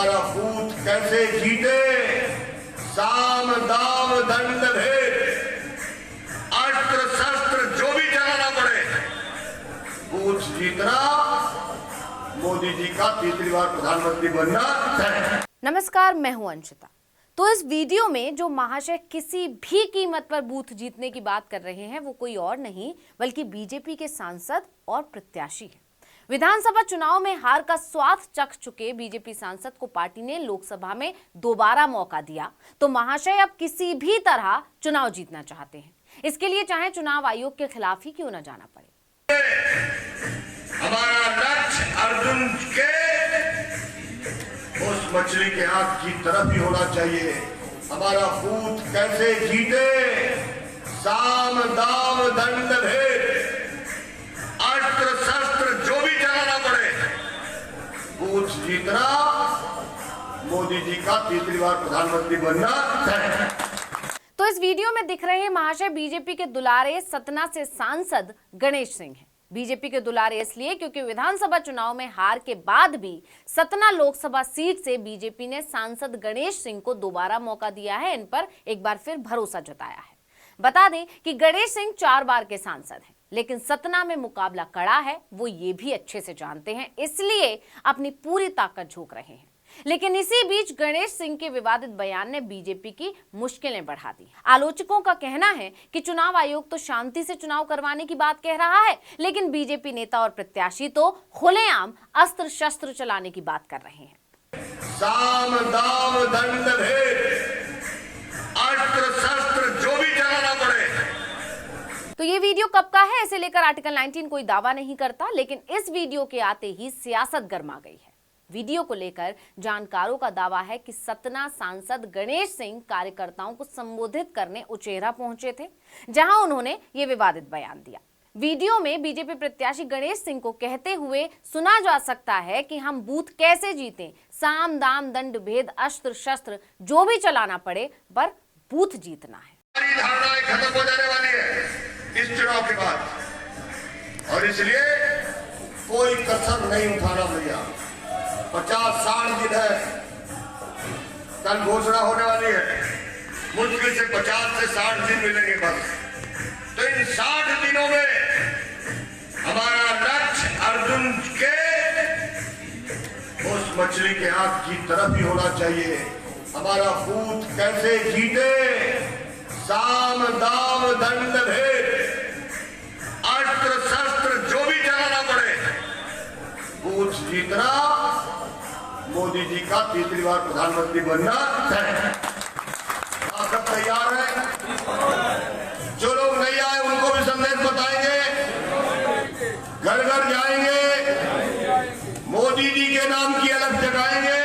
हमारा बूथ कैसे जीते, साम दाम दंड भेद अस्त्र शस्त्र जो भी चलाना पड़े, बूथ जीतना मोदी जी का तीसरी बार प्रधानमंत्री बनना है। नमस्कार, मैं हूं अंशिता। तो इस वीडियो में जो महाशय किसी भी कीमत पर बूथ जीतने की बात कर रहे हैं वो कोई और नहीं बल्कि बीजेपी के सांसद और प्रत्याशी हैं। विधानसभा चुनाव में हार का स्वाद चख चुके बीजेपी सांसद को पार्टी ने लोकसभा में दोबारा मौका दिया, तो महाशय अब किसी भी तरह चुनाव जीतना चाहते हैं। इसके लिए चाहे चुनाव आयोग के खिलाफ ही क्यों न जाना पड़े। हमारा लक्ष्य अर्जुन के उस मछली के आंख की तरफ ही होना चाहिए। हमारा बूथ कैसे जीते, साम दाम दंड भेद अस्त्र शस्त्र जो भी चलाना पड़े, बूथ जीतना मोदी जी का तीसरी बार प्रधानमंत्री बनना है। तो इस वीडियो में दिख रहे महाशय बीजेपी के दुलारे सतना से सांसद गणेश सिंह हैं। बीजेपी के दुलारे इसलिए क्योंकि विधानसभा चुनाव में हार के बाद भी सतना लोकसभा सीट से बीजेपी ने सांसद गणेश सिंह को दोबारा मौका दिया है। इन पर एक बार फिर भरोसा जताया है। बता दें कि गणेश सिंह 4 बार के सांसद हैं, लेकिन सतना में मुकाबला कड़ा है, वो ये भी अच्छे से जानते हैं, इसलिए अपनी पूरी ताकत झोंक रहे हैं। लेकिन इसी बीच गणेश सिंह के विवादित बयान ने बीजेपी की मुश्किलें बढ़ा दी। आलोचकों का कहना है कि चुनाव आयोग तो शांति से चुनाव करवाने की बात कह रहा है, लेकिन बीजेपी नेता और प्रत्याशी तो खुलेआम अस्त्र शस्त्र चलाने की बात कर रहे हैं। साम दाम दंड भेद अस्त्र शस्त्र जो भी चलाना पड़े। तो ये वीडियो कब का है, इसे लेकर आर्टिकल 19 कोई दावा नहीं करता, लेकिन इस वीडियो के आते ही सियासत गर्मा गई है। वीडियो को लेकर जानकारों का दावा है कि सतना सांसद गणेश सिंह कार्यकर्ताओं को संबोधित करने उचेहरा पहुंचे थे, जहां उन्होंने ये विवादित बयान दिया। वीडियो में बीजेपी प्रत्याशी गणेश सिंह को कहते हुए सुना जा सकता है कि हम बूथ कैसे जीतें, साम दाम दंड भेद अस्त्र शस्त्र जो भी चलाना पड़े, पर बूथ जीतना है। सारी धारणाएं खत्म हो जाने वाली है इस चुनाव के बाद, और इसलिए कोई कसर नहीं उठाना भैया। 50-60 दिन है, कल घोषणा होने वाली है, मुश्किल से 50 से 60 दिन मिलेंगे बस। तो इन 60 दिनों में हमारा लक्ष्य अर्जुन के उस मछली के आंख की तरफ ही होना चाहिए। हमारा बूथ कैसे जीते, साम दाम दंड भेद अस्त्र शस्त्र जो भी चलाना पड़े, बूथ जीतना मोदी जी का तीसरी बार प्रधानमंत्री बनना है। आप सब तैयार हैं? जो लोग नहीं आए उनको भी संदेश बताएंगे, घर घर जाएंगे, मोदी जी के नाम की अलग जगाएंगे,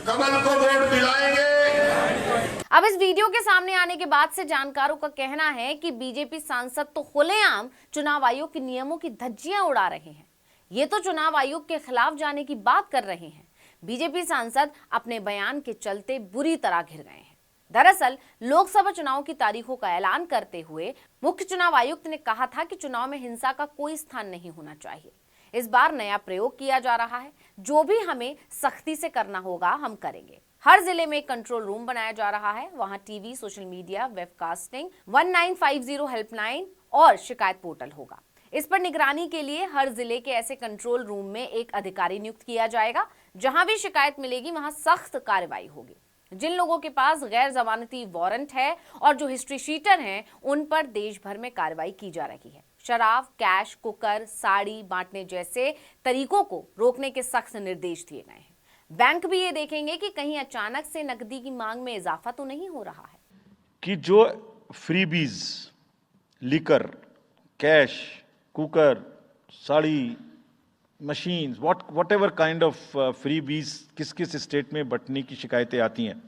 कमल को वोट दिलाएंगे। अब इस वीडियो के सामने आने के बाद से जानकारों का कहना है कि बीजेपी सांसद तो खुलेआम चुनाव आयोग के नियमों की धज्जियां उड़ा रहे हैं। ये तो चुनाव आयोग के खिलाफ जाने की बात कर रहे हैं। बीजेपी सांसद अपने बयान के चलते बुरी तरह घिर गए हैं। दरअसल लोकसभा चुनाव की तारीखों का ऐलान करते हुए मुख्य चुनाव आयुक्त ने कहा था कि चुनाव में हिंसा का कोई स्थान नहीं होना चाहिए। इस बार नया प्रयोग किया जा रहा है, जो भी हमें सख्ती से करना होगा हम करेंगे। हर जिले में एक कंट्रोल रूम बनाया जा रहा है, वहां TV, social media, webcasting, 1950 helpline और शिकायत पोर्टल होगा। इस पर निगरानी के लिए हर जिले के ऐसे कंट्रोल रूम में एक अधिकारी नियुक्त किया जाएगा। जहां भी शिकायत मिलेगी वहां सख्त कार्रवाई होगी। जिन लोगों के पास गैर जमानती वारंट है और जो हिस्ट्री शीटर हैं, उन पर देश भर में कार्रवाई की जा रही है। शराब, कैश, कुकर, साड़ी बांटने जैसे तरीकों को रोकने के सख्त निर्देश दिए गए हैं। बैंक भी ये देखेंगे कि कहीं अचानक से नकदी की मांग में इजाफा तो नहीं हो रहा है। कि जो freebies, liquor, cash, cooker, sari, machine, what ever kind of freebies किस किस स्टेट में बंटने की शिकायतें आती हैं,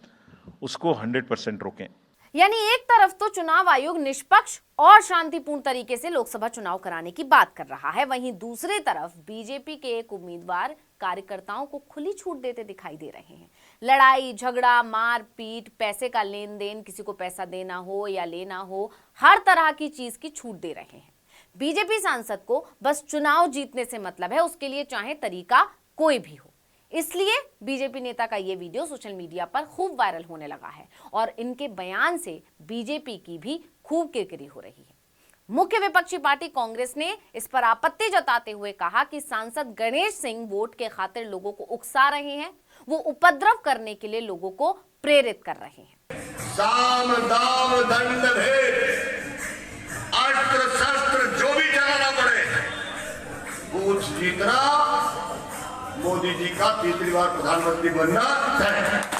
उसको 100% रोकें। यानी एक तरफ तो चुनाव आयोग निष्पक्ष और शांतिपूर्ण तरीके से लोकसभा चुनाव कराने की बात कर रहा है, वहीं दूसरी तरफ बीजेपी के एक उम्मीदवार कार्यकर्ताओं को खुली छूट देते दिखाई दे रहे हैं। लड़ाई झगड़ा, मारपीट, पैसे का लेन देन, किसी को पैसा देना हो या लेना हो, हर तरह की चीज की छूट दे रहे हैं। बीजेपी सांसद को बस चुनाव जीतने से मतलब है, उसके लिए चाहे तरीका कोई भी हो। इसलिए बीजेपी नेता का यह वीडियो सोशल मीडिया पर खूब वायरल होने लगा है और इनके बयान से बीजेपी की भी खूब किरकिरी हो रही है। मुख्य विपक्षी पार्टी कांग्रेस ने इस पर आपत्ति जताते हुए कहा कि सांसद गणेश सिंह वोट के खातिर लोगों को उकसा रहे हैं, वो उपद्रव करने के लिए लोगों को प्रेरित कर रहे हैं। साम दाम दंड भेद अस्त्र शस्त्र जो भी चलाना पड़े, बूथ जीतना, मोदी जी का तीसरी बार प्रधानमंत्री बनना तय।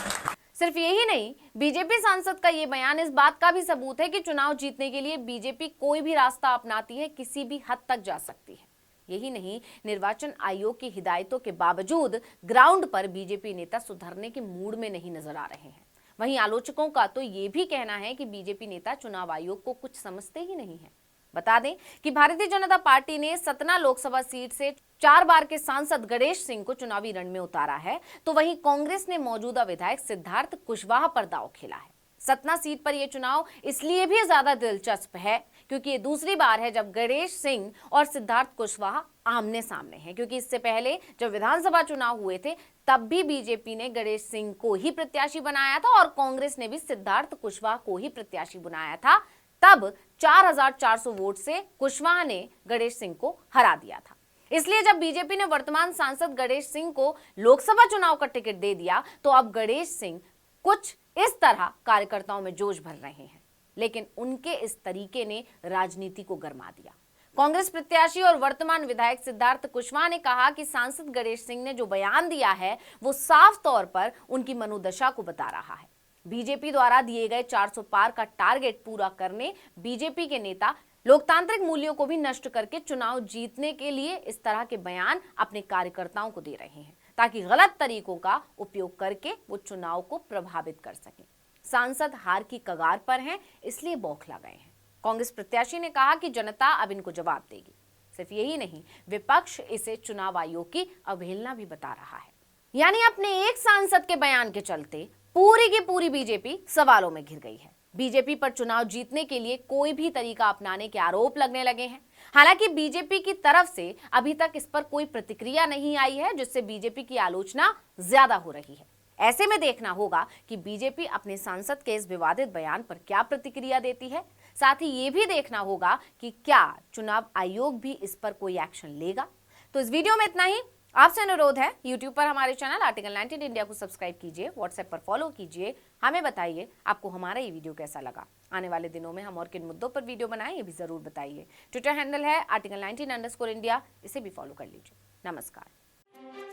सिर्फ यही नहीं, बीजेपी सांसद का ये बयान इस बात का भी सबूत है कि चुनाव जीतने के लिए बीजेपी कोई भी रास्ता अपनाती है किसी भी हद तक जा सकती है। यही नहीं, निर्वाचन आयोग की हिदायतों के बावजूद ग्राउंड पर बीजेपी नेता सुधरने के मूड में नहीं नजर आ रहे हैं। वहीं आलोचकों का तो ये भी कहना है कि बीजेपी नेता चुनाव आयोग को कुछ समझते ही नहीं है। बता दें कि भारतीय जनता पार्टी ने सतना लोकसभा सीट से 4 बार के सांसद गणेश सिंह को चुनावी रण में उतारा है, तो वहीं कांग्रेस ने मौजूदा विधायक सिद्धार्थ कुशवाहा पर दांव खेला है। सतना सीट पर यह चुनाव इसलिए भी ज्यादा दिलचस्प है क्योंकि ये दूसरी बार है जब गणेश सिंह और सिद्धार्थ कुशवाहा आमने सामने हैं, क्योंकि इससे पहले जब विधानसभा चुनाव हुए थे तब भी बीजेपी ने गणेश सिंह को ही प्रत्याशी बनाया था और कांग्रेस ने भी सिद्धार्थ कुशवाहा को ही प्रत्याशी बनाया था। तब 4400 वोट से कुशवाहा ने गणेश सिंह को हरा दिया था। इसलिए जब बीजेपी ने वर्तमान सांसद गणेश सिंह को लोकसभा चुनाव का टिकट दे दिया तो अब गणेश सिंह कुछ इस तरह कार्यकर्ताओं में जोश भर रहे हैं, लेकिन उनके इस तरीके ने राजनीति को गरमा दिया। कांग्रेस प्रत्याशी और वर्तमान विधायक सिद्धार्थ कुशवाहा ने कहा कि सांसद गणेश सिंह ने जो बयान दिया है वो साफ तौर पर उनकी मनोदशा को बता रहा है। बीजेपी द्वारा दिए गए 400 पार का टारगेट पूरा करने बीजेपी के नेता लोकतांत्रिक मूल्यों को भी नष्ट करके चुनाव जीतने के लिए इस तरह के बयान अपने कार्यकर्ताओं को दे रहे हैं ताकि गलत तरीकों का उपयोग करके वो चुनाव को प्रभावित कर सकें। सांसद हार की कगार पर हैं, इसलिए बौखला गए हैं। कांग्रेस प्रत्याशी ने कहा कि जनता अब इनको जवाब देगी। सिर्फ यही नहीं, विपक्ष इसे चुनाव आयोग की अवहेलना भी बता रहा है। यानी अपने एक सांसद के बयान के चलते पूरी की पूरी बीजेपी सवालों में घिर गई है। बीजेपी पर चुनाव जीतने के लिए कोई भी तरीका अपनाने के आरोप लगने लगे हैं। हालांकि बीजेपी की तरफ से अभी तक इस पर कोई प्रतिक्रिया नहीं आई है, जिससे बीजेपी की आलोचना ज्यादा हो रही है। ऐसे में देखना होगा कि बीजेपी अपने सांसद के इस विवादित बयान पर क्या प्रतिक्रिया देती है। साथ ही ये भी देखना होगा कि क्या चुनाव आयोग भी इस पर कोई एक्शन लेगा। तो इस वीडियो में इतना ही। आपसे अनुरोध है, YouTube पर हमारे चैनल आर्टिकल 19 इंडिया को सब्सक्राइब कीजिए, WhatsApp पर फॉलो कीजिए। हमें बताइए आपको हमारा ये वीडियो कैसा लगा। आने वाले दिनों में हम और किन मुद्दों पर वीडियो बनाएं ये भी जरूर बताइए। ट्विटर हैंडल है article19_India, इसे भी फॉलो कर लीजिए। नमस्कार।